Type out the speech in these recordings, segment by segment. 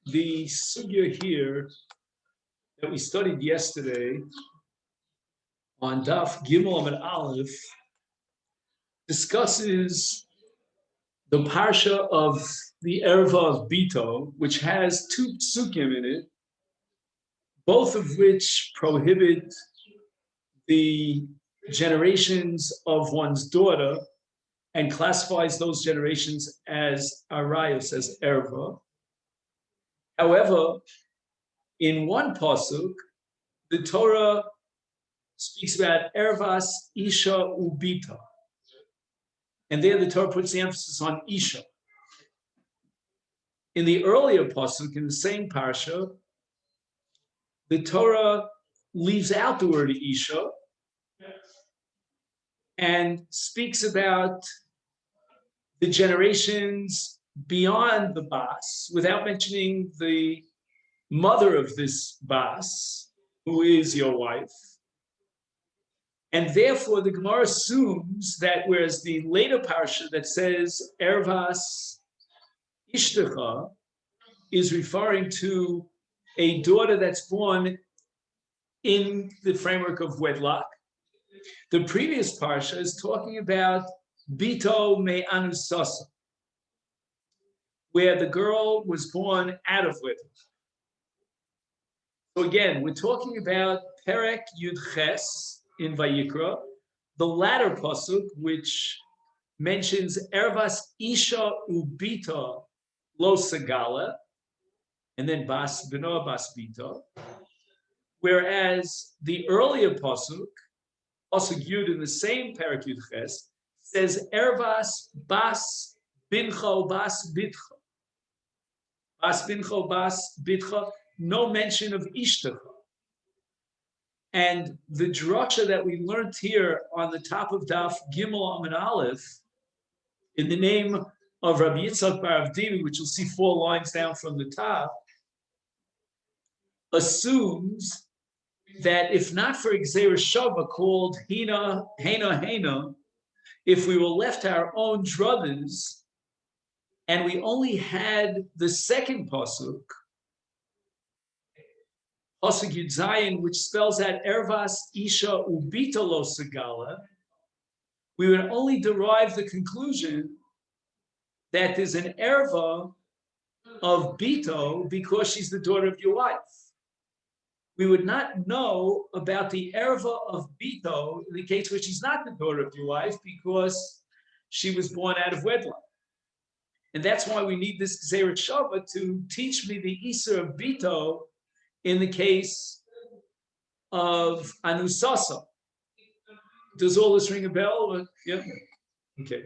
The sugya here that we studied yesterday on Daf Gimel and Aleph discusses the parsha of the Erva of Bito, which has two psukim in it, both of which prohibit the generations of one's daughter and classifies those generations as arayos, as Erva. However, in one pasuk, the Torah speaks about Ervas, Isha, Ubita. And there the Torah puts the emphasis on Isha. In the earlier pasuk, in the same parsha, the Torah leaves out the word Isha and speaks about the generations beyond the Bas, without mentioning the mother of this Bas, who is your wife. And therefore, the Gemara assumes that whereas the later parsha that says Ervas Ishtecha is referring to a daughter that's born in the framework of wedlock, the previous parsha is talking about Bito Me Anusasa, where the girl was born out of wedlock. So again, we're talking about Perek Yud Ches in Vayikra, the latter pasuk, which mentions Ervas Isha Ubita Lo Sagala, and then Bas Bino Bas Bita, whereas the earlier pasuk Yud in the same Perek Yud Ches, says Ervas Bas Bincho Bas Bitcha. Bas Bincho Bas Bitcha, no mention of Ishtecha. And the drasha that we learned here on the top of Daf Gimel Amud Aleph, in the name of Rabbi Yitzchak bar Avdimi, which you'll see 4 lines down from the top, assumes that if not for Gzeira Shava called Hina, if we were left our own druthers and we only had the second pasuk Yud Zayin, which spells out Ervas Isha Ubita Lo Sagala, we would only derive the conclusion that there's an Erva of Bito because she's the daughter of your wife. We would not know about the Erva of Bito in the case where she's not the daughter of your wife because she was born out of wedlock. And that's why we need this Gzeira Shava to teach me the Isser of Bito in the case of Anusasa. Does all this ring a bell? Yeah. Okay.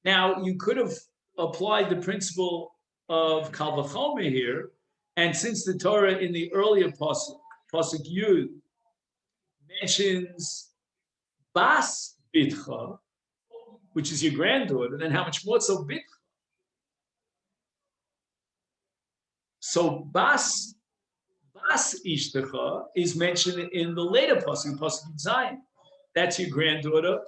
Now, you could have applied the principle of Kal Vachomer here, and since the Torah in the earlier pasuk Yud, mentions Bas Bitcha, which is your granddaughter, then how much more so Bitcha? So Bas Ishtecha is mentioned in the later pasuk Yud Zayin. That's your granddaughter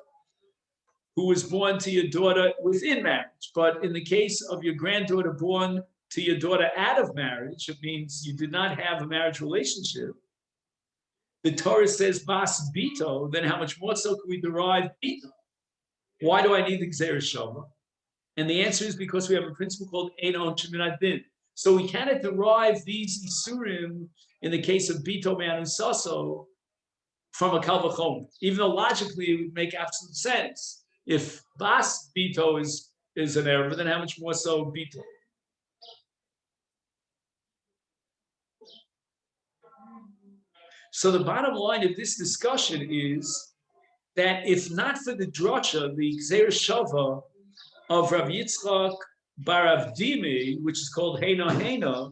who was born to your daughter within marriage. But in the case of your granddaughter born to your daughter out of marriage, it means you did not have a marriage relationship. The Torah says Bas Bito, then how much more so can we derive Bito? Why do I need the Gzeira Shava? And the answer is because we have a principle called Ein Onshim Min Adin. So we cannot derive these Isurim in the case of Bito Man and Saso from a Kal Vachomer, even though logically it would make absolute sense. If Bas Bito is an error, then how much more so Bito? So the bottom line of this discussion is that if not for the drasha, the Gzeira Shava of Rav Yitzchak bar Avdimi, which is called Hena,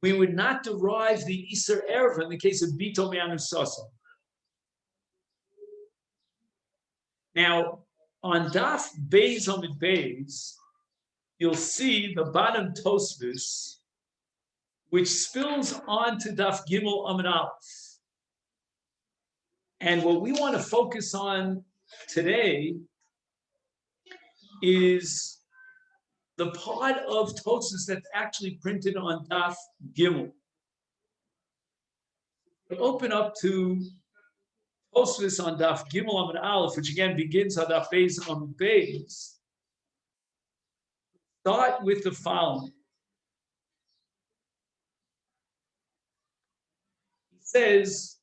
we would not derive the Iser Erva in the case of Bito Me'anu Sasa. Now, on Daf Beis Amid Beis, you'll see the bottom Tosfos, which spills onto Daf Gimel Amid Aleph. And what we want to focus on today is the part of Tosfos that's actually printed on Daf Gimel. Open up to Tosfos on Daf Gimel Amud Aleph, which again begins on Daf Beis Amud Beis. Start with the following. He says,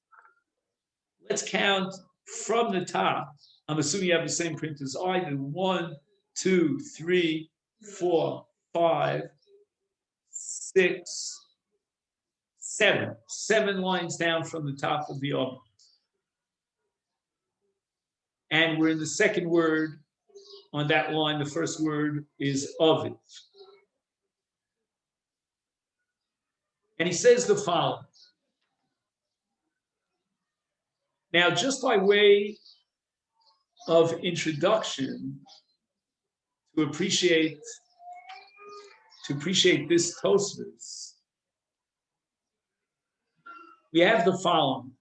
let's count from the top. I'm assuming you have the same print as I do. 1, 2, 3, 4, 5, 6, 7. 7 lines down from the top of the Omer. And we're in the second word on that line. The first word is Ovid. And he says the following. Now, just by way of introduction, to appreciate this Tosfos, we have the following.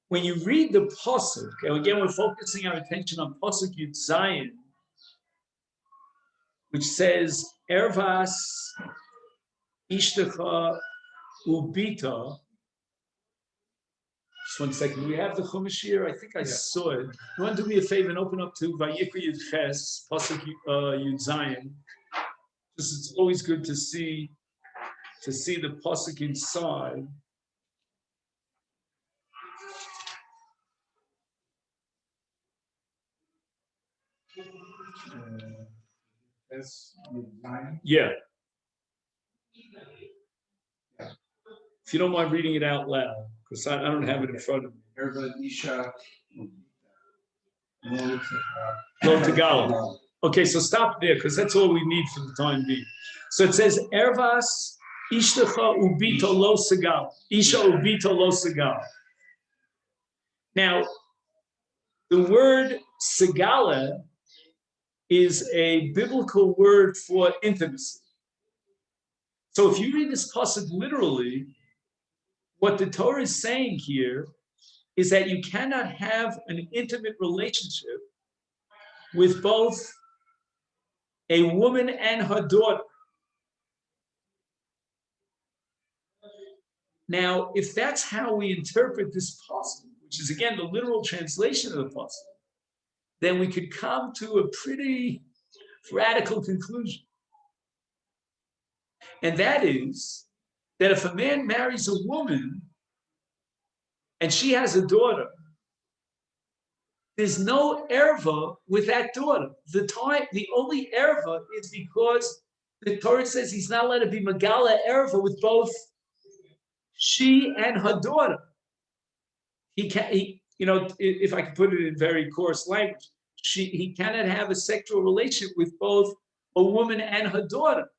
When you read the Pasuk, and again, we're focusing our attention on Pasuk Yud Zayin, which says, Ervas Ishtecha Ubita. Just 1 second. Do we have the Chumash here? I think I saw it. You want to do me a favor and open up to Vayikra Yud Ches, Pasuk Yud Zayin. It's always good to see the Pasuk inside. Yeah. If you don't mind reading it out loud, because I don't have it in front of me. Lo Tagala. Okay, so stop there, because that's all we need for the time being. So it says, Ervas Ishtecha Ubita Lo Sagal. Isha Ubita Lo Sagal. Now, the word Sagala is a biblical word for intimacy. So if you read this pasuk literally, what the Torah is saying here is that you cannot have an intimate relationship with both a woman and her daughter. Now, if that's how we interpret this pasuk, which is again the literal translation of the pasuk, then we could come to a pretty radical conclusion. And that is that if a man marries a woman and she has a daughter, there's no erva with that daughter. The only erva is because the Torah says he's not allowed to be megala erva with both she and her daughter. He can't. If I could put it in very coarse language, he cannot have a sexual relationship with both a woman and her daughter.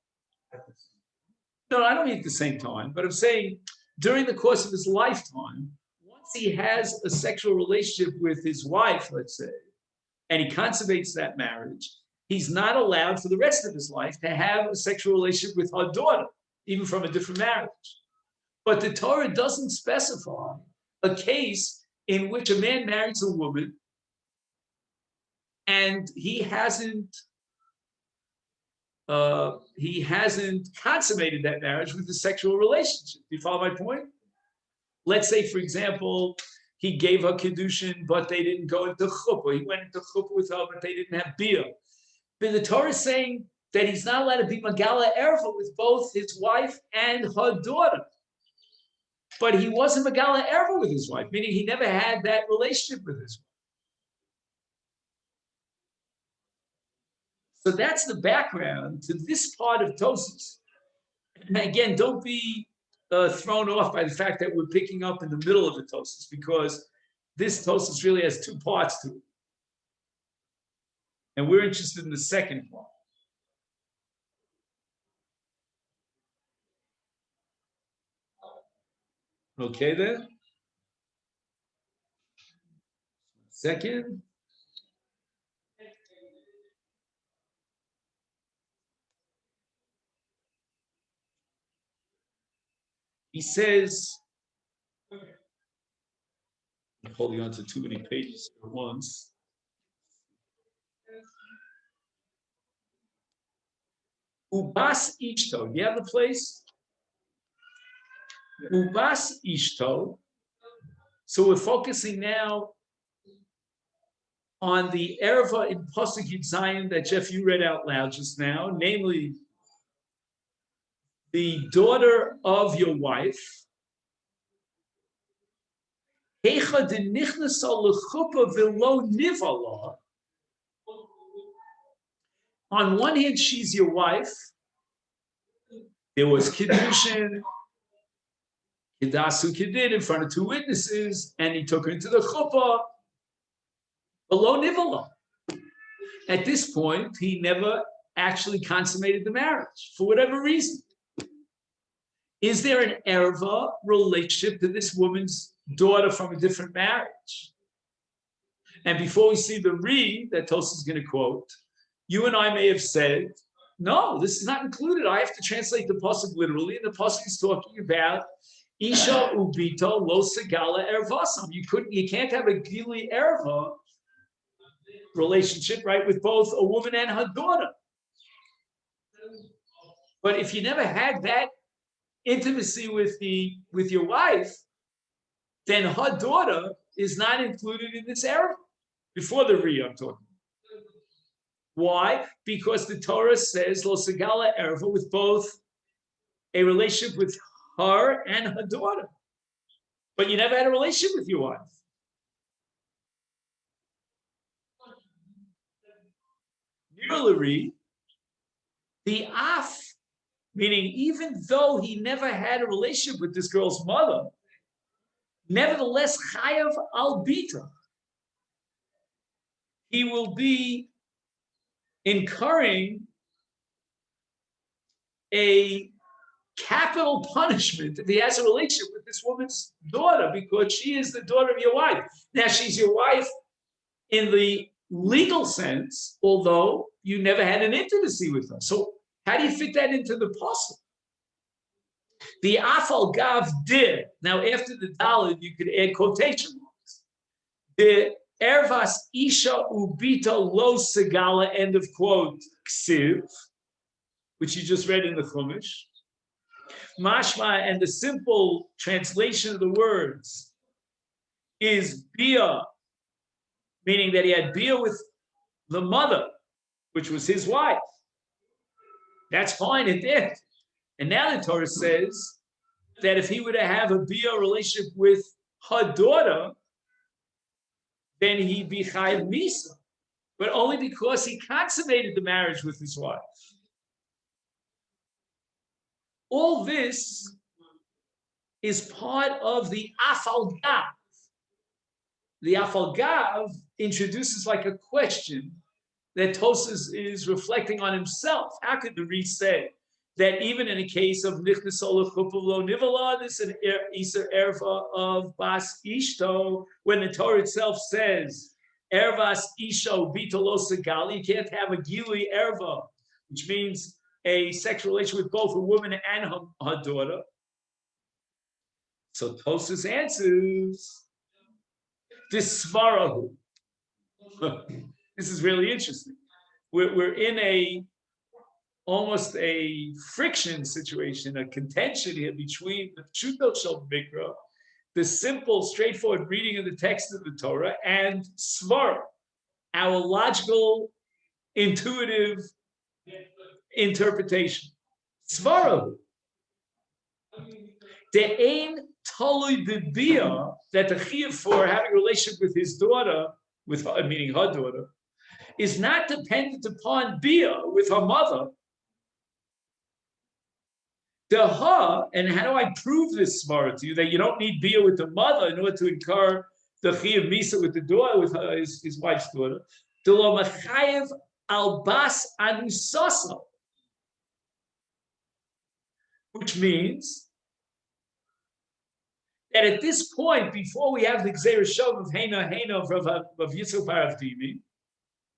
No, I don't mean at the same time, but I'm saying during the course of his lifetime, once he has a sexual relationship with his wife, let's say, and he consummates that marriage, he's not allowed for the rest of his life to have a sexual relationship with her daughter, even from a different marriage. But the Torah doesn't specify a case in which a man marries a woman and he hasn't consummated that marriage with a sexual relationship. Do you follow my point? Let's say, for example, he gave her kiddushin, but they didn't go into chuppah. He went into chuppah with her, but they didn't have bia. But the Torah is saying that he's not allowed to be magala erva with both his wife and her daughter. But he wasn't megala erva with his wife, meaning he never had that relationship with his wife. So that's the background to this part of Tosfos. And again, don't be thrown off by the fact that we're picking up in the middle of the Tosfos, because this Tosfos really has 2 parts to it. And we're interested in the second part. Okay, then? Second. He says, I'm holding on to too many pages at once. Ubas Ishto. You have the place? Ubas Ishto. So we're focusing now on the erva in Pasuk Yud Zayin that Jeff, you read out loud just now, namely the daughter of your wife. On one hand, she's your wife. There was Kiddushin, Kiddasu Kiddin in front of two witnesses, and he took her into the chuppah below Nivala. At this point, he never actually consummated the marriage for whatever reason. Is there an erva relationship to this woman's daughter from a different marriage? And before we see the re that Tosa is going to quote, you and I may have said, no, this is not included. I have to translate the pasuk literally, and the pasuk is talking about Isha ubito lo segala ervasam. You can't have a gili erva relationship, right, with both a woman and her daughter. But if you never had that intimacy with your wife, then her daughter is not included in this erva. Before the re, I'm talking. Why? Because the Torah says lo segala erva with both a relationship with her and her daughter. But you never had a relationship with your wife. Nearly, the af, meaning even though he never had a relationship with this girl's mother, nevertheless, chayav al bita, he will be incurring a capital punishment if he has a relationship with this woman's daughter, because she is the daughter of your wife. Now, she's your wife in the legal sense, although you never had an intimacy with her. So how do you fit that into the puzzle? The afal gav did. Now, after the dalid, you could add quotation marks. The ervas isha ubita lo segala, end of quote, ksiv, which you just read in the Chumash. Mashma, and the simple translation of the words is bia, meaning that he had bia with the mother, which was his wife. That's fine, it did. And now the Torah says that if he were to have a bia relationship with her daughter, then he'd be chayav misa, but only because he consummated the marriage with his wife. All this is part of the afal gav. The afal gav introduces like a question that Tosas is reflecting on himself. How could the Re say that even in a case of nichnas ola chuppah lo nivala, this is an iser erva of bas ishto, when the Torah itself says ervas isho bito lo segali, you can't have a gili erva, which means a sexual relation with both a woman and her daughter. So Tosas answers this svarahu. This is really interesting. We're in almost a friction situation, a contention here between the Pshuto Shel Mikra, the simple, straightforward reading of the text of the Torah, and Svara, our logical, intuitive interpretation. Svara, the ain tolui b'bia, that the chiyuv for having a relationship with his daughter, with her, meaning her daughter, is not dependent upon bia with her mother. The her, and how do I prove this svara to you, that you don't need bia with the mother in order to incur the chiyuv misa with the daughter, with her, his wife's daughter. The lo machayev al bas anusasa, which means that at this point, before we have the Gzeir Shov of Hena of Yitzchak Barav Divi,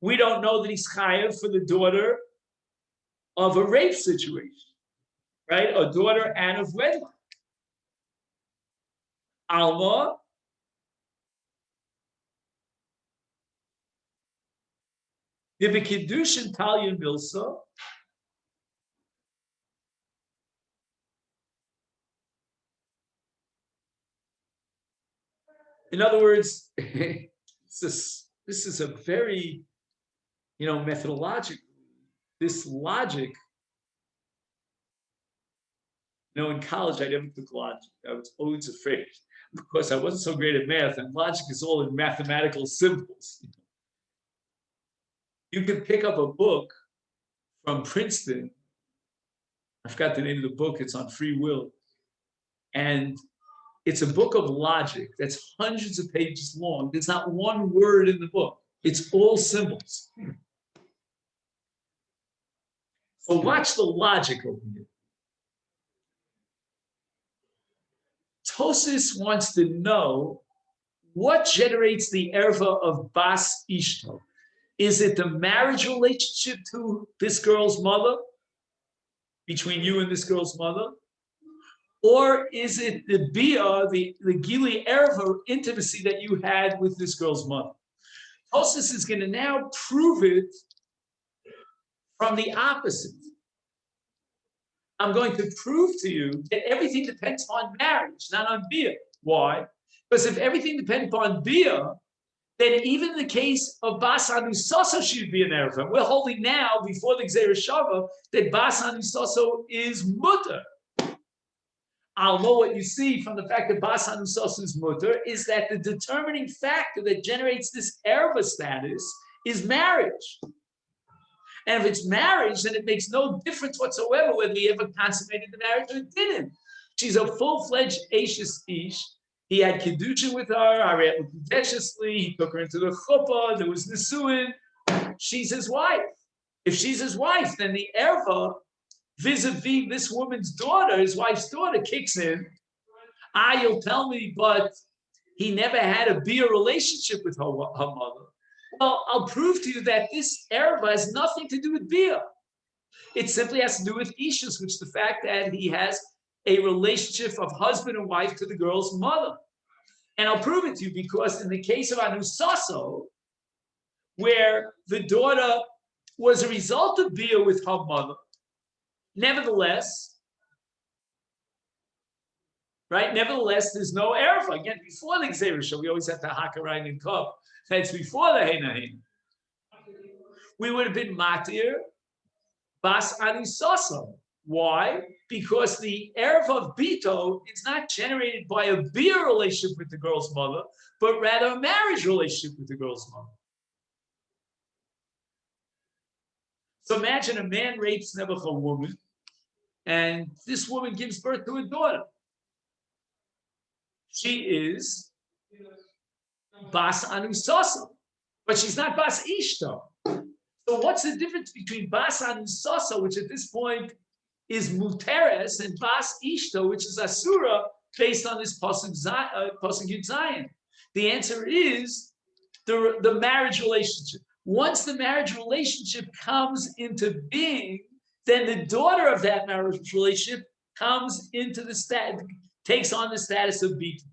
we don't know that he's chayav for the daughter of a rape situation, right? A daughter and of wedlock. Alma, the Kiddushin Talia Milsa, In other words, this is a very, methodological, this logic, in college, I never took logic. I was always afraid because I wasn't so great at math, and logic is all in mathematical symbols. You can pick up a book from Princeton. I forgot the name of the book. It's on free will. And it's a book of logic that's hundreds of pages long. There's not one word in the book. It's all symbols. So watch the logic over here. Tosis wants to know what generates the erva of Bas Ishto. Is it the marriage relationship to this girl's mother, between you and this girl's mother? Or is it the bia, the gili erva intimacy that you had with this girl's mother? Tosis is going to now prove it from the opposite. I'm going to prove to you that everything depends on marriage, not on bia. Why? Because if everything depends upon bia, then even in the case of Bas Anusoso should be an erva. We're holding now, before the Gzeira Shava, that Bas Anusoso is mutter. I'll know what you see from the fact that Bas Anusoso is mutter is that the determining factor that generates this erva status is marriage. And if it's marriage, then it makes no difference whatsoever whether he ever consummated the marriage or didn't. She's a full-fledged Ashes Ish. He had Kiddushin with her, he took her into the chuppah, there was Nisuin. She's his wife. If she's his wife, then the erva, vis-a-vis this woman's daughter, his wife's daughter, kicks in. You'll tell me, but he never had a beer relationship with her mother. Well, I'll prove to you that this erva has nothing to do with beer. It simply has to do with ishus, which is the fact that he has a relationship of husband and wife to the girl's mother. And I'll prove it to you because in the case of Anusaso, where the daughter was a result of beer with her mother, nevertheless, there's no erva. Again, before the Gzeira Shava, we always have to hakarayin and kov. That's before the Heinahin. We would have been matir Bas Anusaso. Why? Because the erva of Bito is not generated by a beer relationship with the girl's mother, but rather a marriage relationship with the girl's mother. So imagine a man rapes Nebuch a woman, and this woman gives birth to a daughter. She is Bas Anusaso, but she's not Bas Ishto. So what's the difference between Bas Anusaso, which at this point is Muteres, and Bas Ishto, which is Asura, based on this Pasuk Yud Zayin? The answer is the marriage relationship. Once the marriage relationship comes into being, then the daughter of that marriage relationship comes into the status, takes on the status of Bita.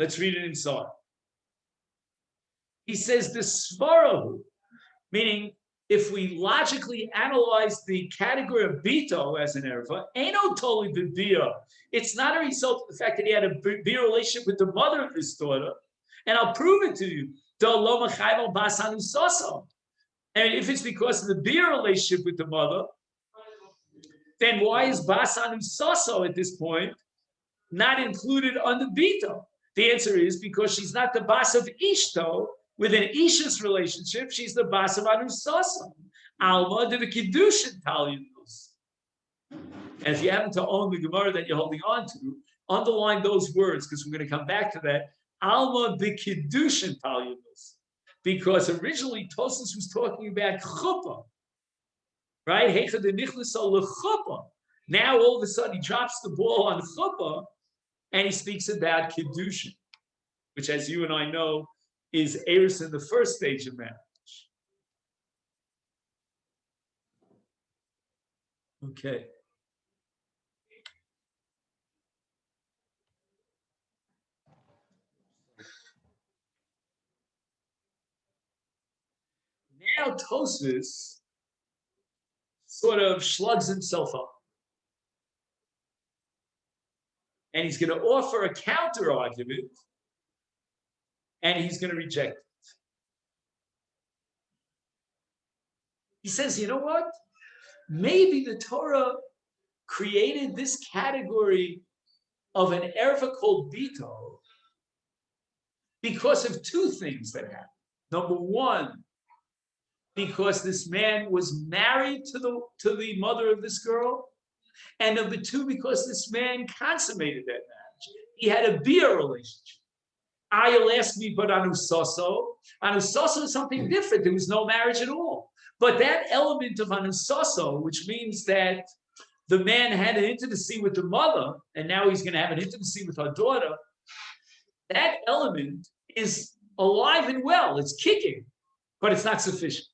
Let's read it inside. He says the Svarahu, meaning if we logically analyze the category of Bito as an erva, Eino totally b'bia. It's not a result of the fact that he had a beer relationship with the mother of his daughter. And I'll prove it to you. And if it's because of the beer relationship with the mother, then why is Bas Anusaso at this point not included under Bito? The answer is because she's not the Bas of Ishto. With an Ishus relationship, she's the Bas of Anusaso. Alma de the Kiddushin Talyunos. And if you happen to own the Gemara that you're holding on to, underline those words because we're going to come back to that. Alma de Kiddushin Talyunos. Because originally Tosas was talking about chuppah, right? Heicha de nichnaso lechuppah. Now all of a sudden he drops the ball on chuppah and he speaks about Kiddushin, which, as you and I know, is Eris in the first stage of marriage. Okay. Now Tosfos sort of slugs himself up. and he's going to offer a counter argument, and he's going to reject it. He says, you know what? Maybe the Torah created this category of an erva called bito because of two things that happened. Number one, because this man was married to the mother of this girl, and number two, because this man consummated that marriage. He had a bia relationship. You'll ask me, but anusoso is something different. There was no marriage at all. But that element of anusoso, which means that the man had an intimacy with the mother, and now he's going to have an intimacy with her daughter, that element is alive and well. It's kicking, but it's not sufficient.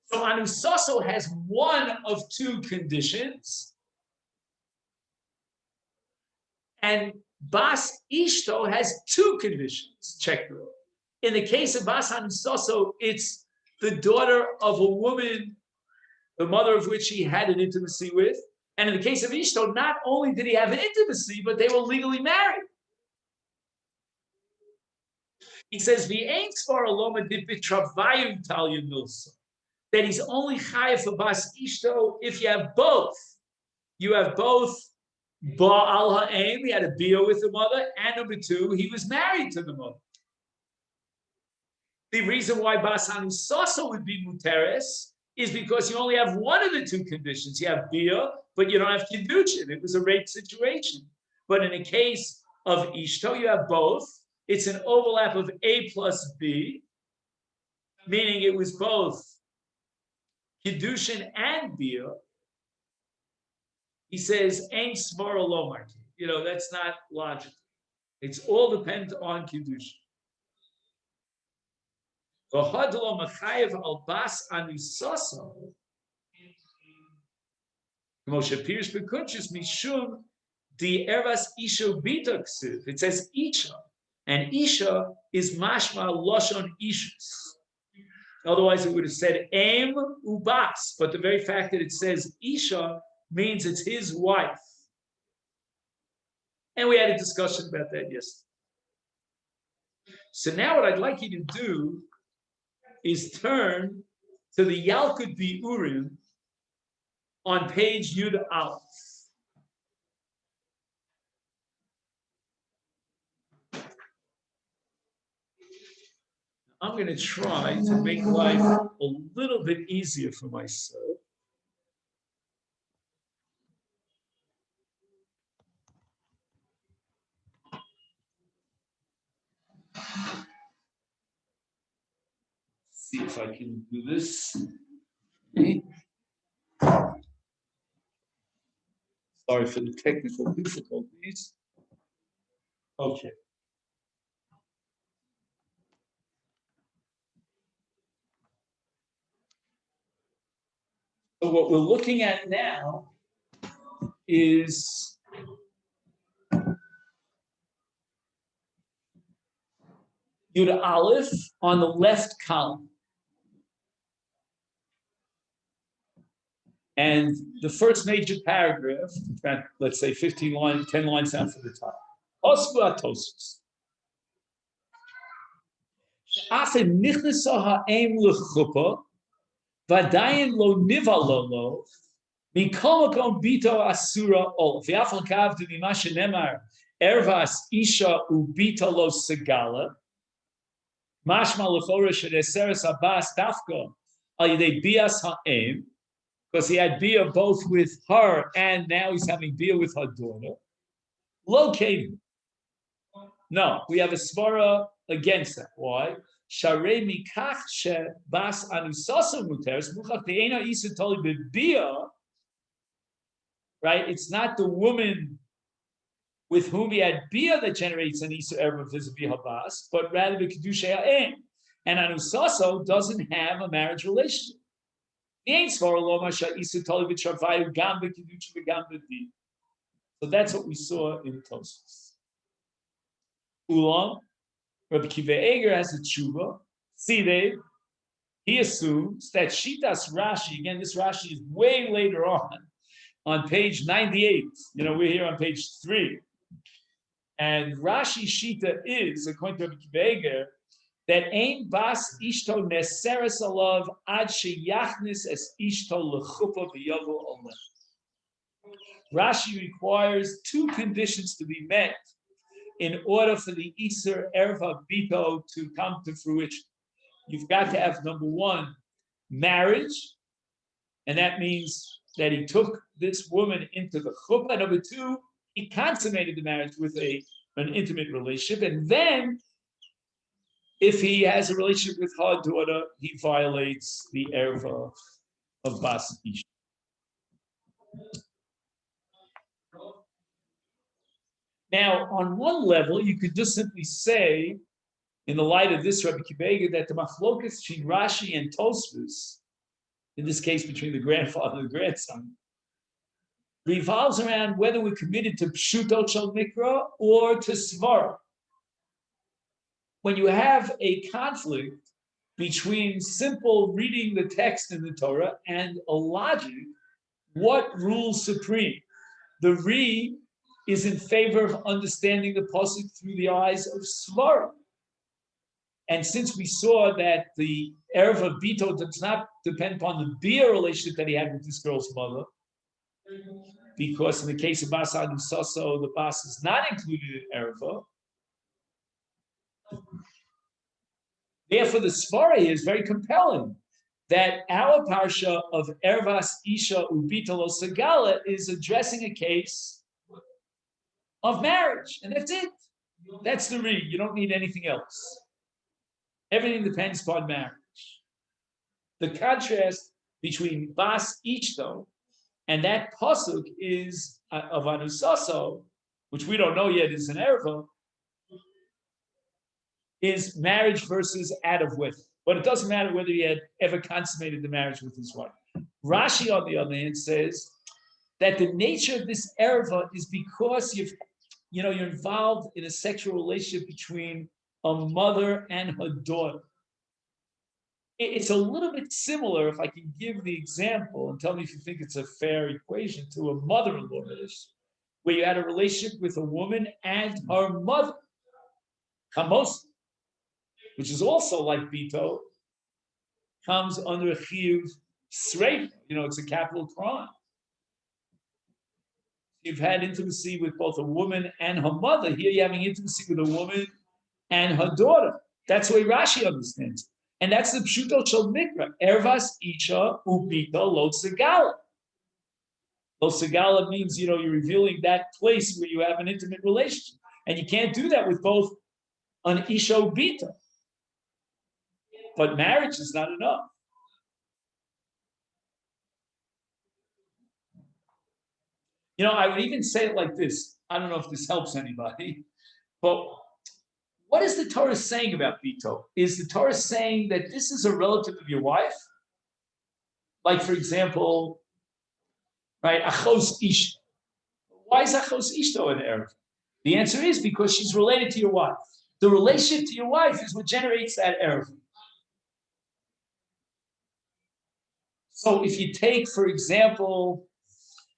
So anusoso has one of two conditions, and bas ishto has two conditions. Check the rule. In the case of bas anusoso, it's the daughter of a woman, the mother of which he had an intimacy with. And in the case of ishto, not only did he have an intimacy, but they were legally married. He says, "V'ein tzvar aloma dipitravayim talya milsa." That he's only chayav for bas ishto if you have both. You have both ba'al ha'em, he had a bia with the mother, and number two, he was married to the mother. The reason why bas anusoso would be muteres is because you only have one of the two conditions. You have bia, but you don't have kiddushin. It was a rape situation. But in the case of ishto, you have both. It's an overlap of A plus B, meaning it was both kiddushin and bia. He says, "Ain't smara lomarki." You know, that's not logical. It's all dependent on kiddushin. V'hadlo machayev al bas anusoso. Moshe Pirush Bekunchis mishum di ervas isha bita ksiv. It says isha, and isha is mashma loshon ishus. Otherwise, it would have said aim ubas, but the very fact that it says isha means it's his wife. And we had a discussion about that yesterday. So now what I'd like you to do is turn to the Yalkut Bi'urim on page Yud Aleph. I'm going to try to make life a little bit easier for myself. See if I can do this. Okay. Sorry for the technical difficulties. Okay. So what we're looking at now is Yud Aleph on the left column. And the first major paragraph, let's say 15 lines, 10 lines down from the top. Osku atosus. Afen nichnesa ha'em lechupa, v'adayin lo nivalolo, mikol makom bito asura ol. V'afal kavdu mima shenemar ervas isha ubito lo segala, mashma lechora shedeseres abbas dafka al yedei bias ha'em, because he had bia both with her and now he's having bia with her daughter. Located. No, we have a svara against that. Why? Sharei mikach she bas anusoso muteres muchach de'ena isa toli bebia. Right? It's not the woman with whom he had bia that generates an isa erva vis-a-vis habas, but rather the kedusha ha'en. And anusoso doesn't have a marriage relationship. So that's what we saw in Tosfos. Ulam, Rabbi Kiva Eger has a tshuva. See, Dave, he assumes that Shitas Rashi, again, this Rashi is way later on, on page 98. We're here on page 3. And Rashi Shita is, according to Rabbi Kiva, that Ein Bas Ishto Neseres Alav Ad Sheyachnis Es Ishto Lechupa V'Yovu Olam. Rashi requires 2 conditions to be met in order for the Iser Erva Bito to come to fruition. You've got to have, number 1, marriage, and that means that he took this woman into the chuppah. Number 2, he consummated the marriage with an intimate relationship, and then if he has a relationship with her daughter, he violates the erva of Bas Ish. Now, on one level, you could just simply say, in the light of this Rabbi Kiva, that the machlokas between Rashi and Tosfos, in this case between the grandfather and the grandson, revolves around whether we're committed to pshuto shel mikra or to svara. When you have a conflict between simple reading the text in the Torah and a logic, what rules supreme? The Re is in favor of understanding the pasuk through the eyes of svara. And since we saw that the Erev of Bito does not depend upon the Bia relationship that he had with this girl's mother, because in the case of Bas Adu Saso, the Bas is not included in Ereva. Therefore, the Svara here is very compelling that our parsha of Ervas Isha Ubitalo Sagala is addressing a case of marriage, and that's it. That's the read. You don't need anything else. Everything depends upon marriage. The contrast between Bas Ishto and that pasuk is of Anusaso, which we don't know yet is an erva, is marriage versus out of wedlock. But it doesn't matter whether he had ever consummated the marriage with his wife. Rashi, on the other hand, says that the nature of this erva is because you're involved in a sexual relationship between a mother and her daughter. It's a little bit similar, if I can give the example, and tell me if you think it's a fair equation, to a mother-in-law relationship, where you had a relationship with a woman and her mother, Kamos, which is also like Bito, comes under a chiyuv sreif. It's a capital crime. You've had intimacy with both a woman and her mother. Here you're having intimacy with a woman and her daughter. That's the way Rashi understands it. And that's the pshuto shel mikra. Ervas isha ubito lo segala. Lo segala means, you're revealing that place where you have an intimate relationship. And you can't do that with both an isha ubito. But marriage is not enough. I would even say it like this. I don't know if this helps anybody, but what is the Torah saying about Bito? Is the Torah saying that this is a relative of your wife? Like, for example, right, Achos Ishto. Why is Achos Ishto an Erev? The answer is because she's related to your wife. The relationship to your wife is what generates that Erev. So if you take, for example,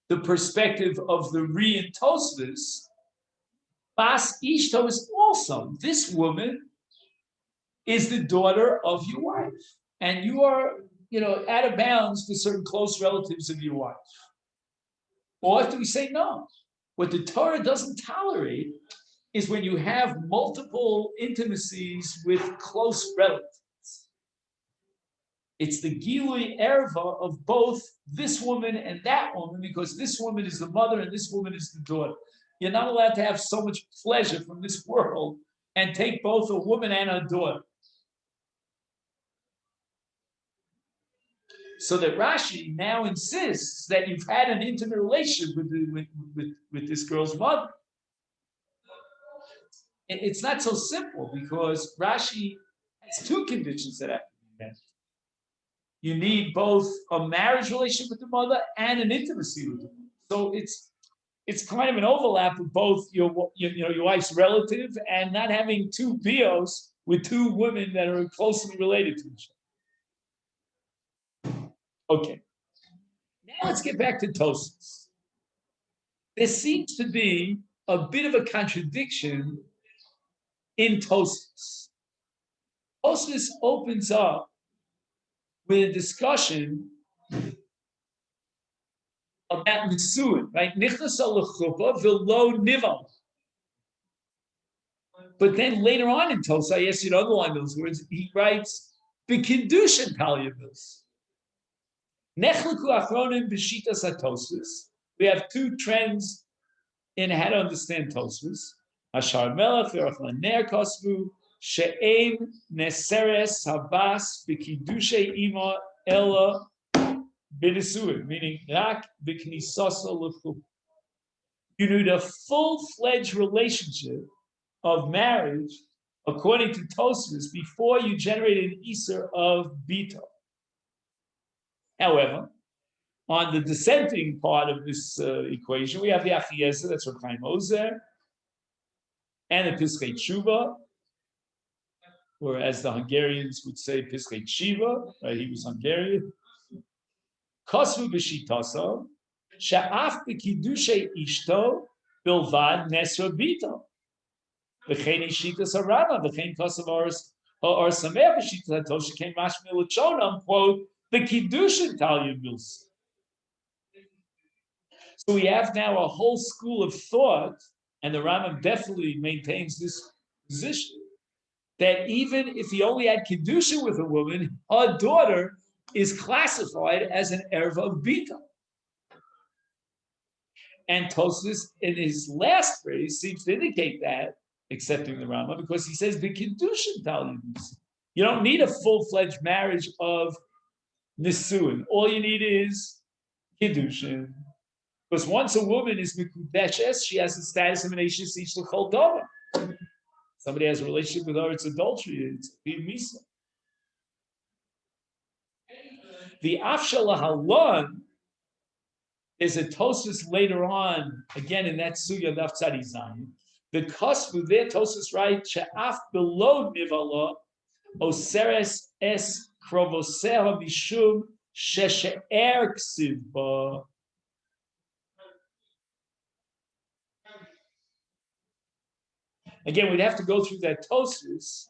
the perspective of the Re and Tosfos, Bas Ishto is also, this woman is the daughter of your wife. And you are, out of bounds for certain close relatives of your wife. Or do we say no? What the Torah doesn't tolerate is when you have multiple intimacies with close relatives. It's the Gilui Erva of both this woman and that woman, because this woman is the mother and this woman is the daughter. You're not allowed to have so much pleasure from this world and take both a woman and a daughter. So that Rashi now insists that you've had an intimate relationship with this girl's mother. It's not so simple, because Rashi has 2 conditions that have to be met. You need both a marriage relationship with the mother and an intimacy with the mother. So it's kind of an overlap with both your wife's relative and not having 2 bios with 2 women that are closely related to each other. Okay. Now let's get back to Tosfos. There seems to be a bit of a contradiction in Tosfos. Tosfos opens up with a discussion about Nisuin, right? Nichnas al-chuppah v'lo nival. But then later on in Tosfos, I asked you to underline those words, he writes, B'kiddushin talyavus. Nechliku achronim b'shitas ha-Tosfos. We have two trends in how to understand Tosfos. Ashar Melech v'Rachman Ner Kosvu she'ein neseres habas b'kiddushay ima ela b'nisuin, meaning rak b'knisasa l'chuppah. You need a full-fledged relationship of marriage, according to Tosfos, before you generate an Iser of Bito. However, on the dissenting part of this equation, we have the Achiyesa, that's Reb Chaim Ozer, and the Piskei Tshuva, or as the Hungarians would say, Piskei Tshiva, right? He was Hungarian. Kosvu b'shitasa, sha'af b'kiddushay ishto, bilvad nesra bito. V'chein ishitas harama, v'chein kosav or sameach b'shitas hatosha came mashmil l'chonam, quote, the kiddushin talyum milsa. So we have now a whole school of thought, and the Rambam definitely maintains this position, that even if he only had Kedusha with a woman, her daughter is classified as an Erva of Bita. And Tosfos, in his last phrase, seems to indicate that, accepting the Rambam, because he says, the Kedushin Talyus. You don't need a full-fledged marriage of Nisuin. All you need is Kedushin. Because once a woman is Mikudeshes, she has the status of an Eishes Ish L'Chol Davar. Somebody has a relationship with her, it's adultery, it's misa. The Afshala Halon is a Tosfos later on, again in that Sugya Daf Tzadi Zayin. The Kosvu there, Tosfos right, She'af below Nivala, Oseres es Krovoseha Mishum Sheshe'er Ksiva. Again, we'd have to go through that Tosfos,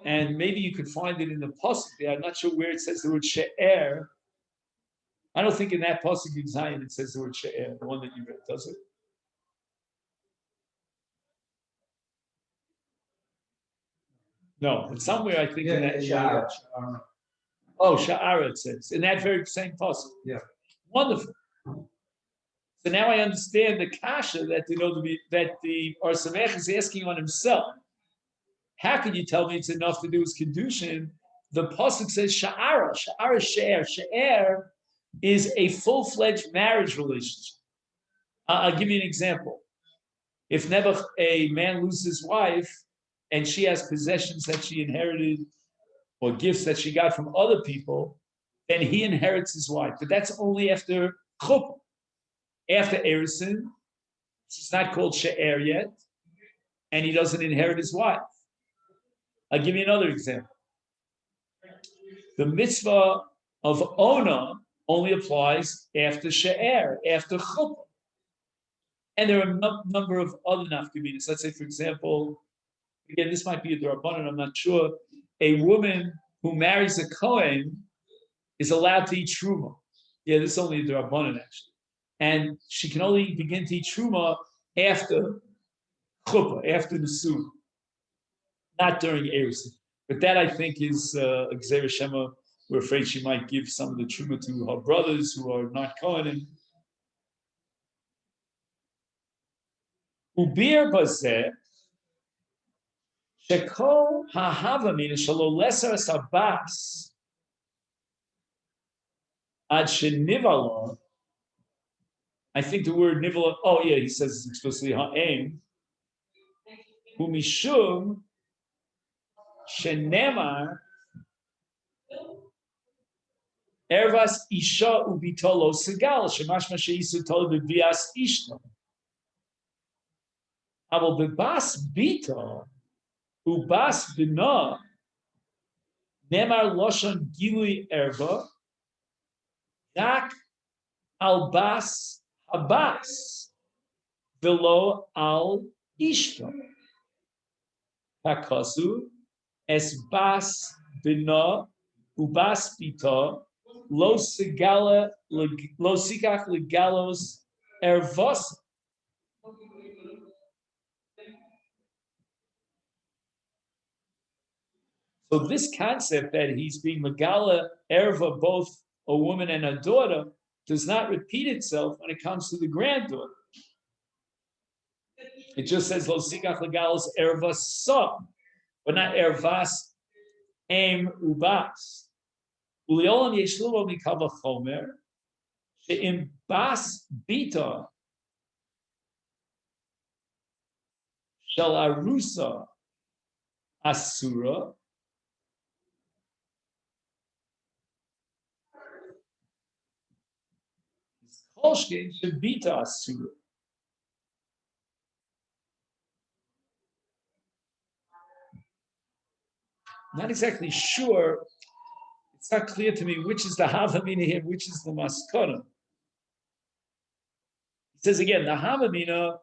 and maybe you could find it in the pasuk there. I'm not sure where it says the word she'er. I don't think in that pasuk in Zion it says the word she'er, the one that you read, does it? No, it's somewhere I think in that. Sha'ara. Oh, Sha'ara it says, in that very same pasuk. Yeah. Wonderful. So now I understand the kasha that the Or Samech is asking on himself. How can you tell me it's enough to do his kedushin? The pasuk says sha'ara, sha'ara she'er. She'er is a full-fledged marriage relationship. I'll give you an example. If never a man loses his wife and she has possessions that she inherited or gifts that she got from other people, then he inherits his wife. But that's only after chuppah. After Erisin, it's not called she'er yet, and he doesn't inherit his wife. I'll give you another example. The mitzvah of Ona only applies after she'er, after chuppah. And there are a number of other nafkaminas. Let's say, for example, again, this might be a D'Rabbanan, I'm not sure. A woman who marries a Kohen is allowed to eat truma. Yeah, this is only a D'Rabbanan, actually. And she can only begin to eat truma after chuppah, after the suit, not during Erusin. But that, I think, is a Gzeira Shema. We're afraid she might give some of the truma to her brothers who are not Kohanim. Ubir bazeh shekol hahava mina shelo leser sabas ad shenivala. I think the word nivala. Oh yeah, he says explicitly ha'em. Umishum shenemar ervas isha ubitolo segal shemashma sheisu tolo bevias ishno. Aval bebas bita ubas bina nemar loshon gilui erva dak albas habas. velo al ishto. Hakasu es bas bina ubas bita lo sigala lo sikach legalos ervos. So this concept that he's being megala erva, both a woman and a daughter, does not repeat itself when it comes to the granddaughter. It just says lo sikach legalos ervas son, but not ervas em ubas. Uliolam yeshlumo mikava chomer she'im bas bita shel arusa asura kolshke shebita asura. Not exactly sure. It's not clear to me which is the havamina here, which is the maskana. It says again, the havamina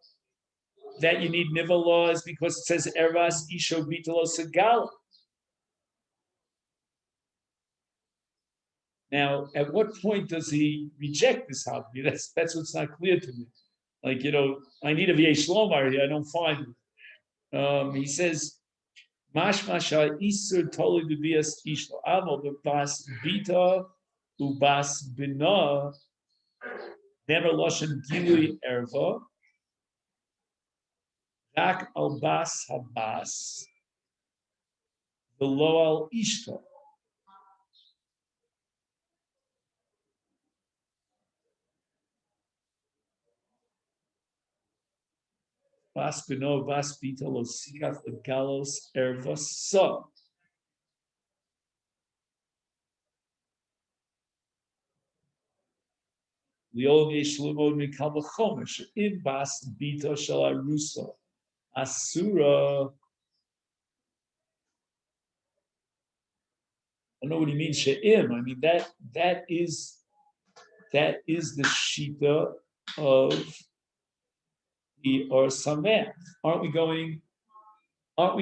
that you need nivel law is because it says eras isho bitalo segala. Now, at what point does he reject this havamina? That's what's not clear to me. Like, I need a v'yesh lomar here. I don't find it. He says, Mashmasha isur toli b'bias ishlo amo b'bas bita ubas bina never loshen gilui erva rak al bas habas v'lo al ishto. Bas bino bas bita lo sikach legalos erva so. Liol yeshlumo mikal v'chomesh in bas bita shel arusa asura. I don't know what he means she'im. I mean that is the shita of the Or Samech. Aren't we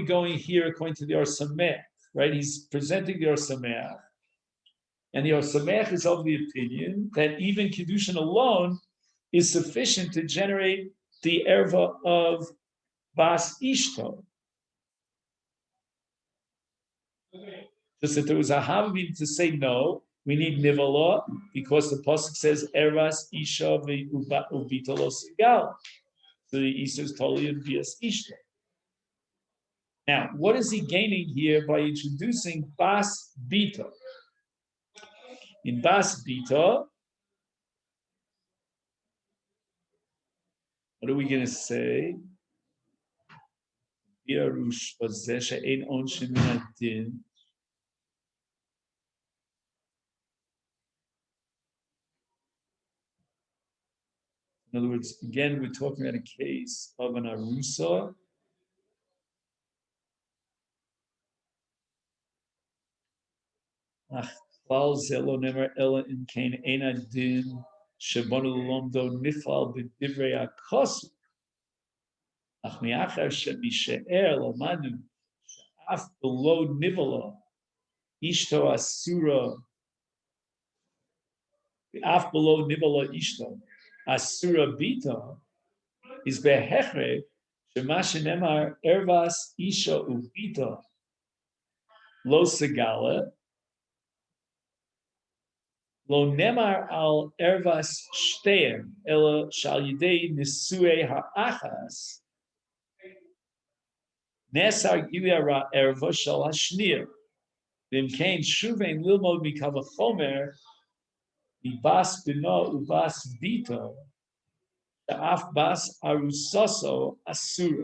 going here according to the Or Samech? Right? He's presenting the Or Samech, and the Or Samech is of the opinion that even Kiddushin alone is sufficient to generate the erva of Bas Ishto. Just that there was a havamina to say no, we need nivala because the pasuk says eras isha ubitalo sigal. So the Isha is totally in Bias Ishta. Now, what is he gaining here by introducing Bas Bita? In Bas Bita, what are we going to say? Biarush Bazesha Ein Onshin Minadin. In other words, again, we're talking about a case of an arusa. Klal zelo never ella in kain ena din shebonu lomdo nifal b'divrei akos. Ach mi'achar shemishe'er lomanu af below nivala ishto asura af below nivala ishto asura bita is behechre shemashenemar ervas isha ubita lo segala lo nemar al ervas shter ela shal yidei nisue ha'achas nesar gilia erva shal hashnir v'im kain shuvein lilmod mikava chomer ibas bino ubas bito ta'af bas arusoso asura.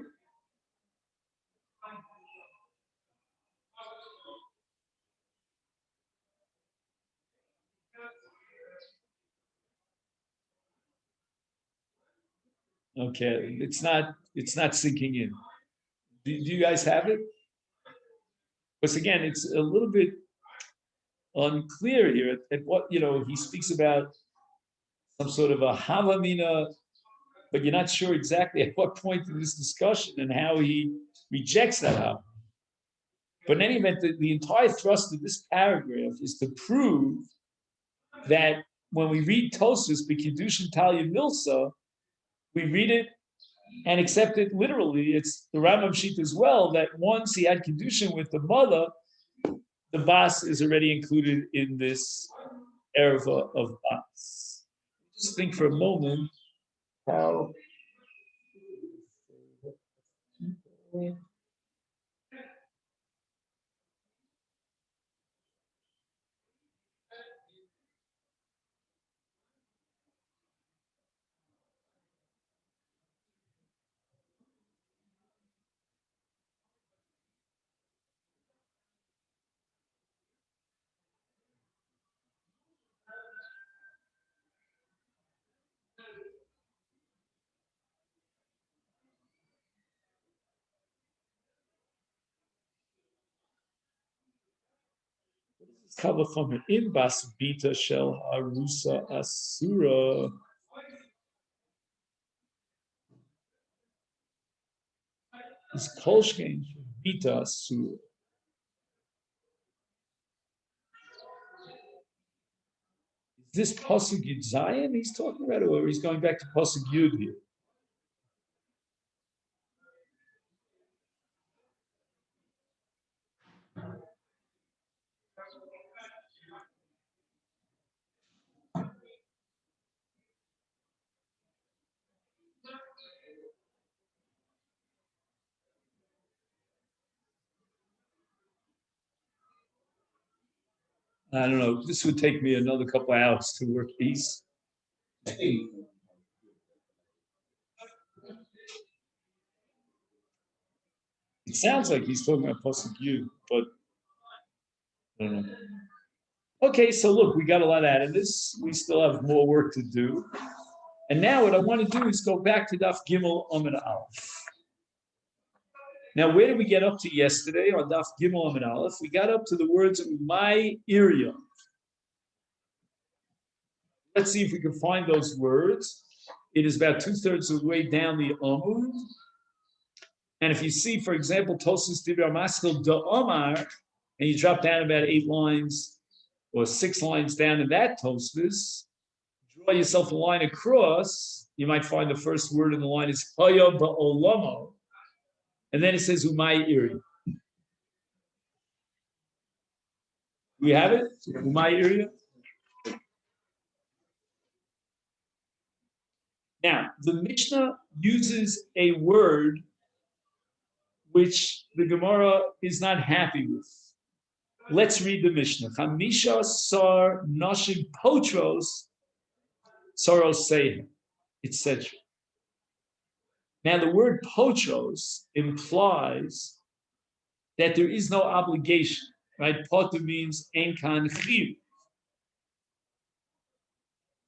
Okay, it's not sinking in. Do you guys have it? Because again, it's a little bit unclear here at what he speaks about some sort of a havamina, but you're not sure exactly at what point in this discussion and how he rejects that out. But in any event, the entire thrust of this paragraph is to prove that when we read Tosfos B'Kiddushin Talia Milsa, we read it and accept it literally. It's the Rambam sheet as well, that once he had Kiddushin with the mother, the Bas is already included in this erva of Bas. Just think for a moment how Kavachomer in Bas Bita Shel Harusa Asura. Is Kolshkein Bita Asura. Is this Pasuk Yud Zayin he's talking about, or he's going back to Pasuk Yud here? I don't know. This would take me another couple of hours to work these. It sounds like he's talking about Pasuk Yud, but I don't know. Okay, so look, we got a lot out of this. We still have more work to do. And now what I want to do is go back to Daf Gimel Amud Aleph. Now, where did we get up to yesterday on Daf Gimel Amud Aleph? We got up to the words of my area. Let's see if we can find those words. It is about 2/3 of the way down the Amud. And if you see, for example, Tosfos Dibur Maskil Da Omar, and you drop down about 8 lines or 6 lines down in that Tosfos, draw yourself a line across, you might find the first word in the line is Haya Ba'olamo. And then it says Umay Iri. We have it? Umay Iri? Now, the Mishnah uses a word which the Gemara is not happy with. Let's read the Mishnah. Chamisha sar nashim potros saros sehem, etc. Now, the word potros implies that there is no obligation, right? Potter means ein kan chiv.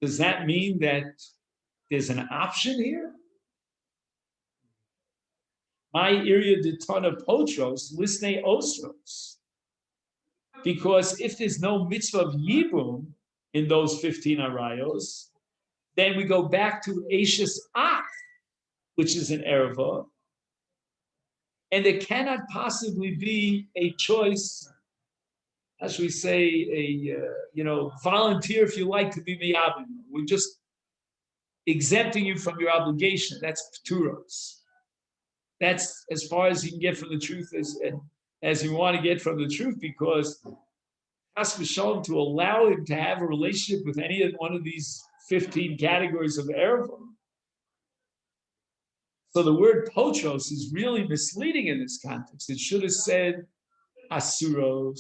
Does that mean that there's an option here? My area de tana potros lisne osros. Because if there's no mitzvah of yibum in those 15 arayos, then we go back to Eishes Ach, which is an erva, and there cannot possibly be a choice, how should we say, a volunteer if you like to be miyabim. We're just exempting you from your obligation. That's pturos. That's as far as you can get from the truth as you want to get from the truth, because Chas v'shalom, to allow him to have a relationship with any one of these 15 categories of erva. So the word potros is really misleading in this context. It should have said asuros.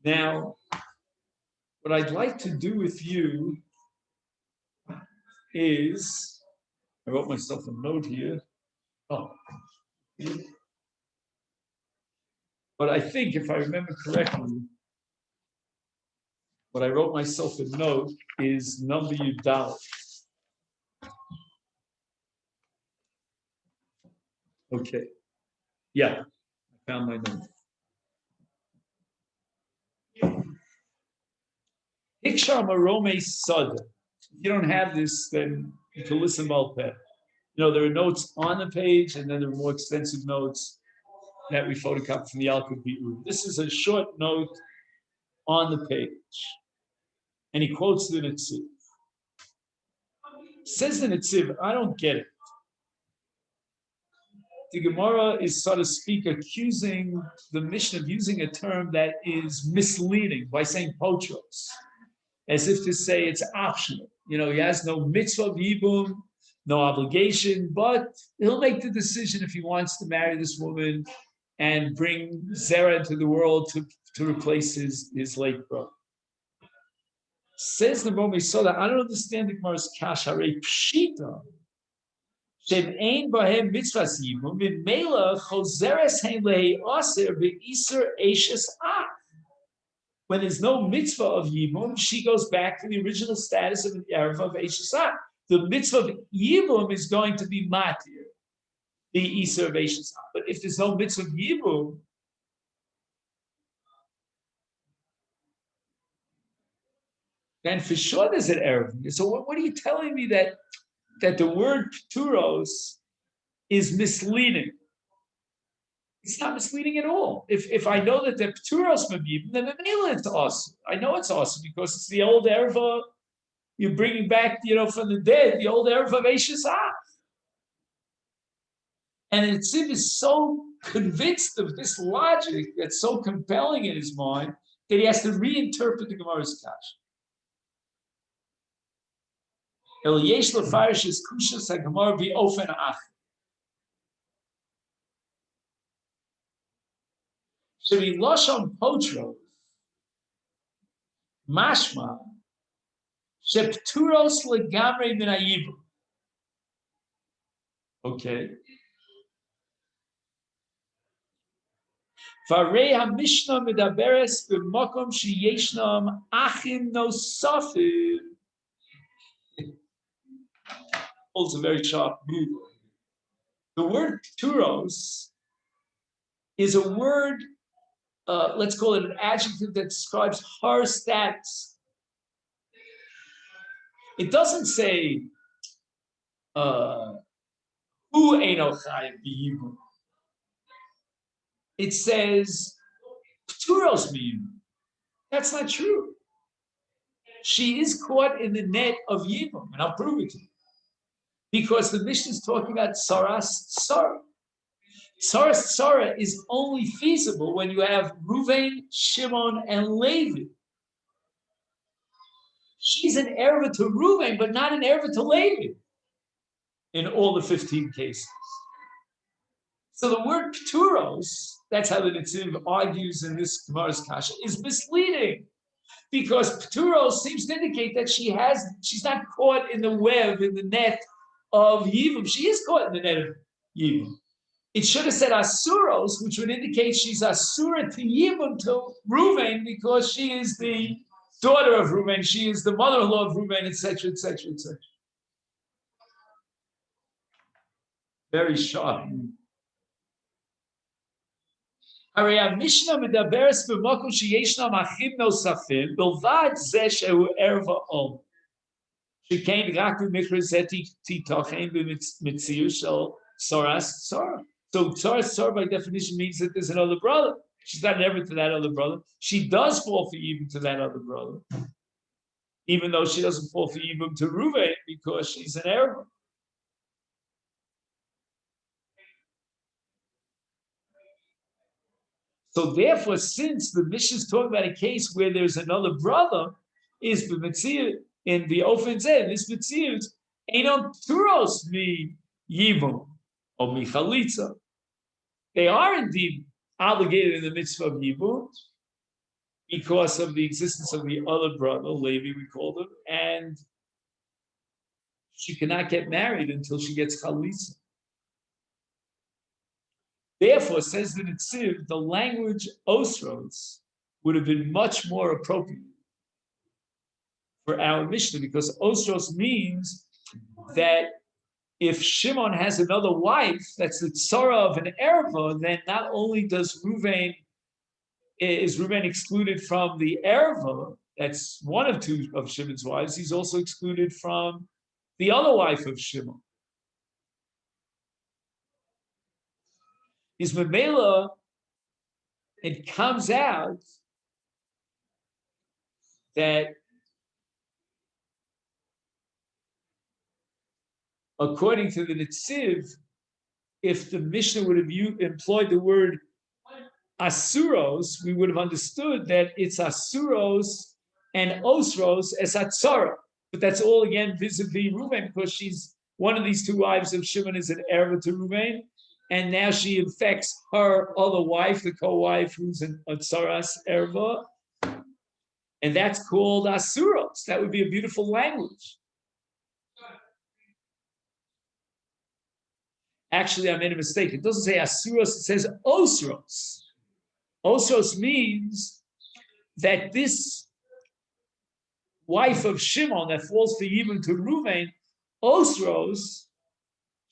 Now, what I'd like to do with you is, I wrote myself a note here. Oh. But I think, if I remember correctly, what I wrote myself a note is number Yudal. Okay. Yeah, I found my note. Hikshar Marome Sada. If you don't have this, then you can listen about that. There are notes on the page, and then there are more extensive notes that we photocopied from the Yalkut Be'ud. This is a short note on the page. And he quotes the Netziv. Says the Netziv, I don't get it. The Gemara is, so to speak, accusing the Mishnah of using a term that is misleading by saying potros, as if to say it's optional. He has no mitzvah of yibum, no obligation, but he'll make the decision if he wants to marry this woman and bring Zerah into the world to replace his late brother. Says the Rome Soda, I don't understand the Gemara's kash, harei pshita. When there's no mitzvah of Yibum, she goes back to the original status of an Erev of Eishes Ach. The mitzvah of Yibum is going to be matir, the Isser of Eishes Ach. But if there's no mitzvah of Yibum, then for sure there's an Erev. So what are you telling me that the word Pturos is misleading? It's not misleading at all. If I know that the Pturos Mabib, then it's awesome. I know it's awesome because it's the old Erva you're bringing back, from the dead, the old Erva of Eishes Ach. And the Netziv is so convinced of this logic that's so compelling in his mind that he has to reinterpret the Gemara's kash. El yesh lefarish is kushas haGemara b'ofen ach. Shebi loshon potros mashma shepturos legamrei min hayibum. Okay. Varei haMishnah medaberes b'makom sheyeshnam achim nosafim. Holds a very sharp move. The word Pturos is a word, let's call it an adjective that describes her status. It doesn't say who eino chayav b'yibum. It says Pturos b'yibum. That's not true. She is caught in the net of yibum, and I'll prove it to you. Because the Mishnah is talking about Tsaras Tsara. Tsaras Tsara is only feasible when you have Ruvain, Shimon, and Levi. She's an erva to Ruvain, but not an erva to Levi in all the 15 cases. So the word Pturos, that's how the Netziv argues in this Gemara's kasha, is misleading. Because Pturos seems to indicate that she's not caught in the web, in the net of Yibum. She is caught in the net of Yibum. It should have said Asuros, which would indicate she's Asura to Yibum, to Reuven, because she is the daughter of Reuven, she is the mother-in-law of Reuven, etc., etc., etc. Very sharp. הרי המשנה מדברת במקום שישנם אחים נוספים, בלבד זה שהוא ערב האום. שכן רק במקרה זה תיתכן במציאות של Tsaras Tsara. So Tsaras Tsara by definition means that there's another brother. She's not ever to that other brother. She does fall for Yibum to that other brother, even though she doesn't fall for Yibum to Reuven because she's an Arab. So therefore, since the Mishnah is talking about a case where there's another brother, is b'metzir in the Ofen Zeh, this metzir Einon Turos mi Yibum or mi Chalitza. They are indeed obligated in the mitzvah of Yibum because of the existence of the other brother, Levi we called him, and she cannot get married until she gets Chalitza. Therefore, says the Netziv, the language Osros would have been much more appropriate for our Mishnah, because Osros means that if Shimon has another wife, that's the tzara of an erva, then not only is Reuven excluded from the erva, that's one of two of Shimon's wives, he's also excluded from the other wife of Shimon. Is Mamela, it comes out that according to the Netziv, if the Mishnah would have employed the word Asuros, we would have understood that it's Asuros and Osros as Hatzara. But that's all again vis-a-vis Reuven, because she's one of these two wives of Shimon is an Erva to Reuven, and now she infects her other wife, the co-wife, who's an Atzaras Erva, and that's called Asuros. That would be a beautiful language. Actually, I made a mistake. It doesn't say Asuros, it says Osros. Osros means that this wife of Shimon that falls for Yibum to Reuven, Osros,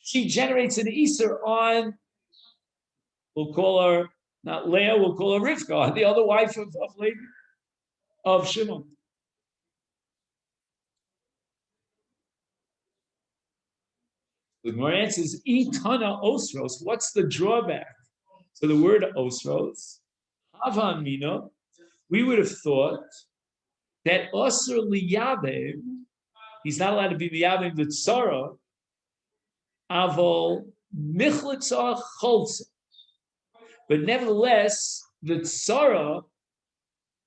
she generates an Eser on, we'll call her, not Leah, we'll call her Rivka, the other wife of Levi, of Shimon. The Gemara answers, Itana Osros, what's the drawback? So the word Osros, Hava Mina, we would have thought that Osir Liyavim, he's not allowed to be Liyavim the Tzara, Avol Michlitza Cholza. But nevertheless, the Tzara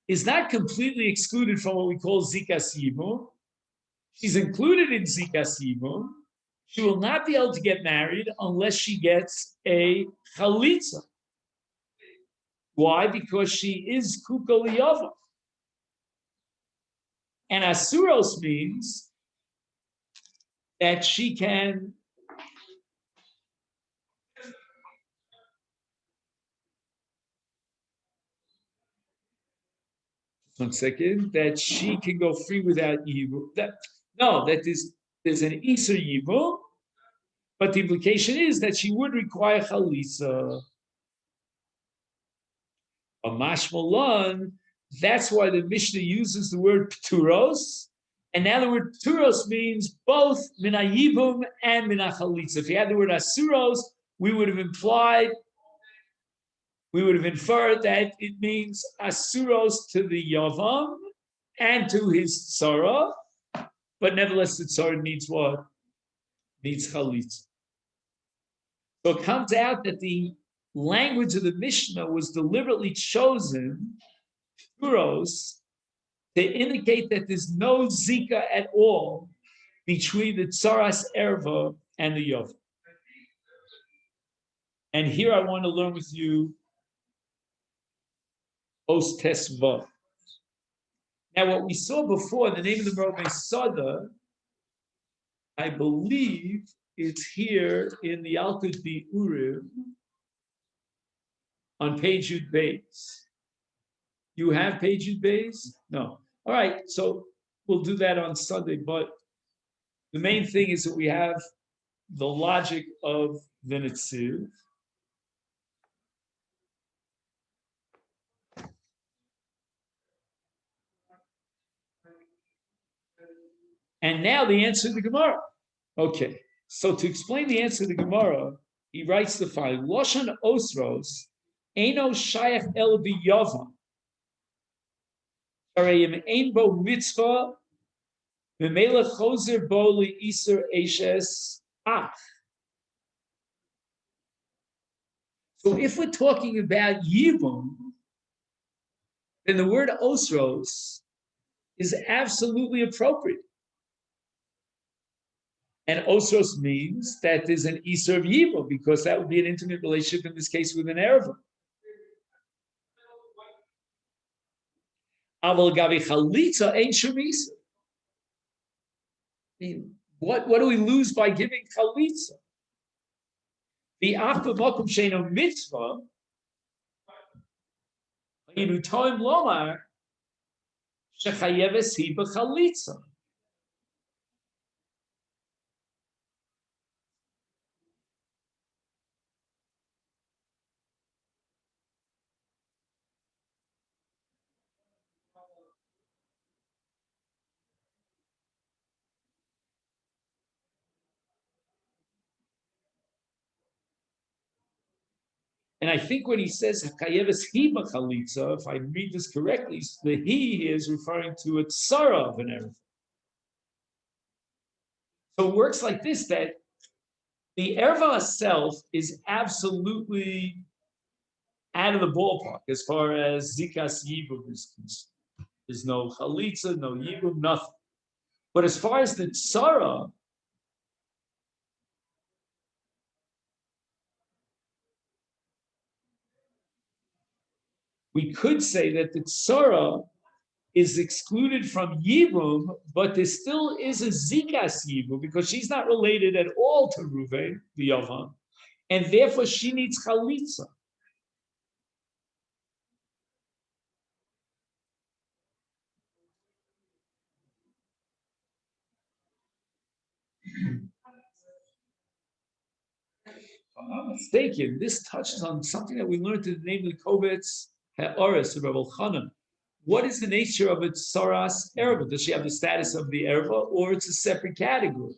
is not completely excluded from what we call Zikas Yibum. She's included in Zikas Yibum. She will not be able to get married unless she gets a Chalitza. Why? Because she is Kukaliyava. And Asuros means that she can one second, that she can go free without evil. That there's an Isser Yibum, but the implication is that she would require Chalisa. A mashmalan, that's why the Mishnah uses the word pturos, and now the word pturos means both minayibum and minachalitza. If you had the word asuros, we would have inferred that it means asuros to the yavam and to his tzara, but nevertheless the tzara needs what? Needs chalitza. So it comes out that the language of the Mishnah was deliberately chosen, puros, to indicate that there's no zika at all between the tsaras erva and the yov. And here I want to learn with you os tesva. Now, what we saw before, the name of the Meromei Sada, I believe it's here in the Alkut Bi'urim, on page Yud Beis. You have page Yud Beis? No. All right, so we'll do that on Sunday, but the main thing is that we have the logic of the Netziv. And now the answer to the Gemara. Okay, so to explain the answer to the Gemara, he writes the following: Loshan Osros, Eino Shayach El Biyavam. Arayim Ein Bo Mitzvah, Memela Choser Bo Li Iser Eshes Ach. So if we're talking about Yibum, then the word Osros is absolutely appropriate. And Osros means that there's an Iser of Yibum, because that would be an intimate relationship, in this case, with an Erva. Aval Gavi Chalitza ain't Shum Iser. I mean, what do we lose by giving Chalitza? The Achba Mokum Sheino Mitzvah, Inu Toim Lomar, Shechayeves Hi B'Chalitza. And I think when he says Chayeves hi b'chalitza, if I read this correctly, the he is referring to a tzara of an erva. So it works like this: that the erva itself is absolutely out of the ballpark as far as zikas yibum is concerned. There's no chalitza, no yibum, nothing. But as far as the tzara, we could say that the tzara is excluded from Yibum, but there still is a Zikas Yibum because she's not related at all to Ruvain, the Yavam, and therefore she needs Chalitza. If I'm not mistaken, this touches on something that we learned in the name of the Kovetz Ha'oris of Rebbe Chanan. What is the nature of its Saras Erva? Does she have the status of the Erva, or it's a separate category?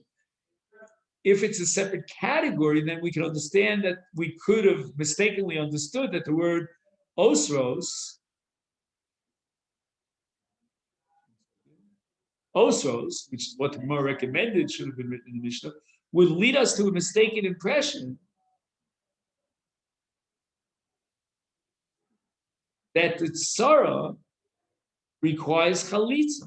If it's a separate category, then we can understand that we could have mistakenly understood that the word osros, which is what the Gemara recommended should have been written in the Mishnah, would lead us to a mistaken impression that the tzara requires chalitza.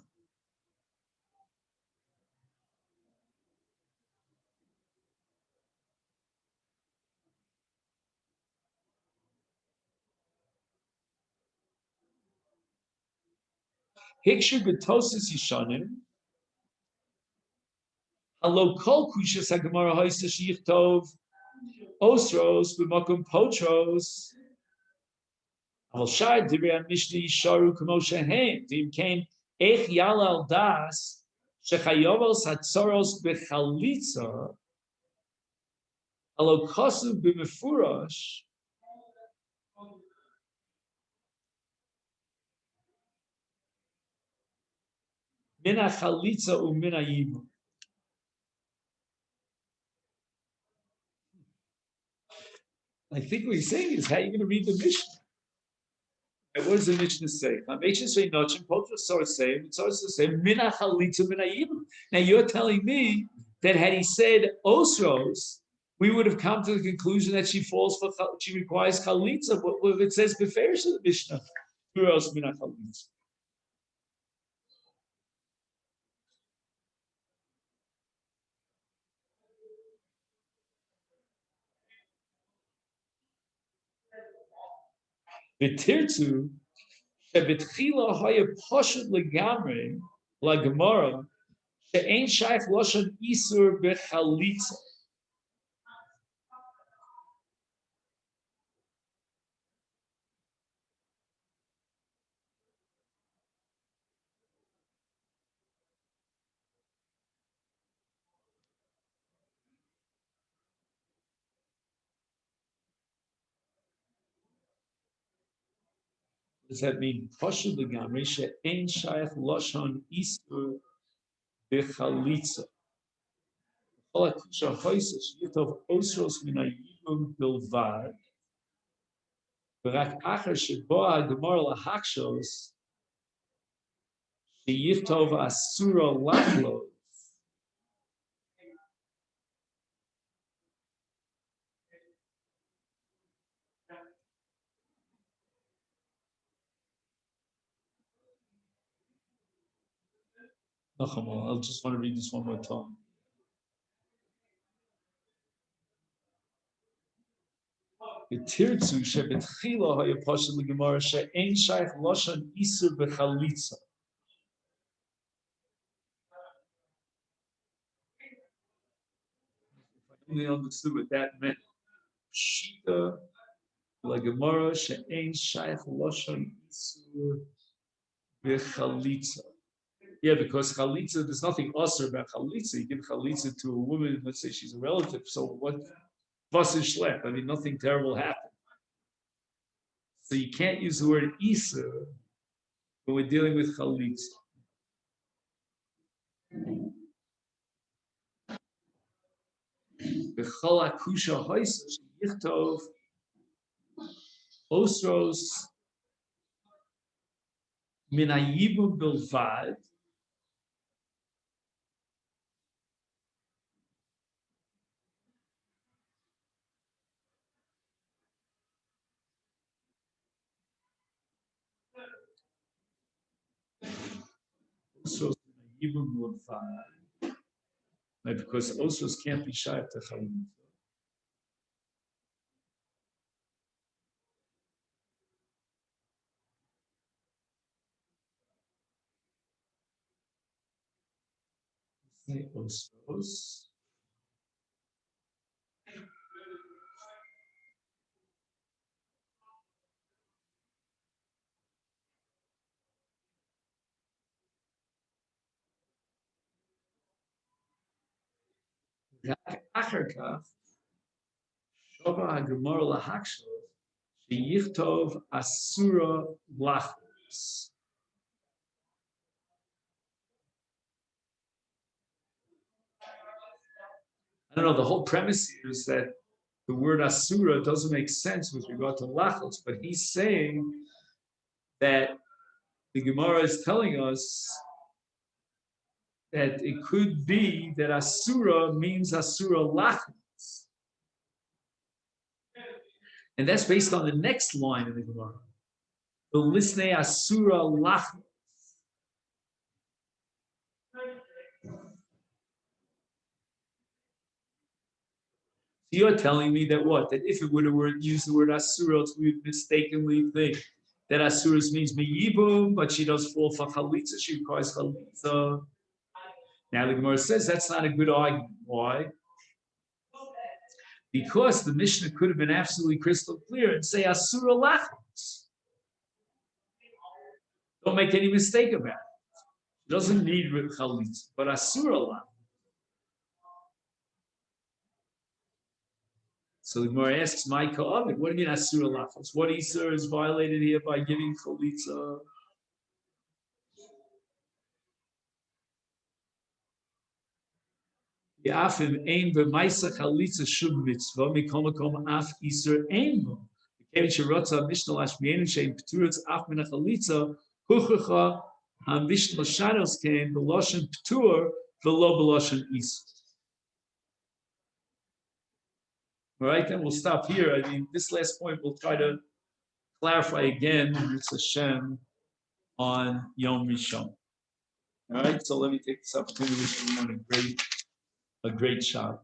Hikshu b'tosis yishanim, alo kol kushas hagemara haisa shichtov osros b'makom potros. Aval shar divrei Mishnah yisharu kamo shehem. Dim kain ech yalal das shechayovos hatzoros b'chalitza alo kosu b'mefurash. Mina chalitza umina yibum. I think what he's saying is how you're going to read the Mishnah. And what does the Mishnah say? Mishnah say nochim, potra source say, it's also say mina chalitza mina yibum. Now you're telling me that had he said osros, we would have come to the conclusion that she requires chalitza. What it says beferish in the Mishnah, else mina chalitza. V'tirtu shebetchila haya poshut legamre la Gemara she'ein shaykh loshan isur bechalitza. Does that mean Pashut legamri she'ein shaykh lashon isur bechalitza? All akusha hoises yitov osros min hayibum bilvad. V'rak acher sheboa gemara lahakshos sheyitov asura lachlo. I'll just want to read this one more time. V'tirtzu shebetchila haya pashut legamara she'ein shaykh lashon isur bechalitza. If I only understood what that meant. Shita legamara she'ein shaykh lashon isur bechalitza. Yeah, because chalitza, there's nothing usher about chalitza. You give chalitza to a woman, let's say she's a relative. So what? Fuss and schlep. I mean, nothing terrible happened. So you can't use the word isa when we're dealing with chalitza. B'chol akusha hoisash yichtov Osros minayibum bilvad. Osros minayibum bilvad. Because Osros can't be shy of Techalim. Osros. אחר כך, שובה הגמור להקשב, שיכתוב אסורה לחוץ. I don't know, the whole premise here is that the word asura doesn't make sense with regard to lachos, but he's saying that the Gemara is telling us that it could be that asura means asura lachos. And that's based on the next line in the Gemara. The lisne asura lachos. You're telling me that what? That if it would have used the word asuros, we would mistakenly think that asuros means meyibum, but she does fall for chalitza. She requires chalitza. Now the Gemara says that's not a good argument. Why? Because the Mishnah could have been absolutely crystal clear and say asura lachos. Don't make any mistake about it. It doesn't need chalitza, but asura lachos. So the Gemara asks, "My Ka'avid, what do you mean asura lachos? What Isur is violated here by giving chalitza?" Yafim ein b'maisa chalitza shub mitzvah mikol makom af Isur ein bo. Kevin sherotza mishnah lashmienu shein p'turitz af min chalitza huchacha ha-mishnah shados came b'loshen p'tur v'lo b'loshen Isur. All right, then we'll stop here. I mean, this last point we'll try to clarify again with Hashem on Yom Rishon. All right, so let me take this opportunity to wish everyone a great shot.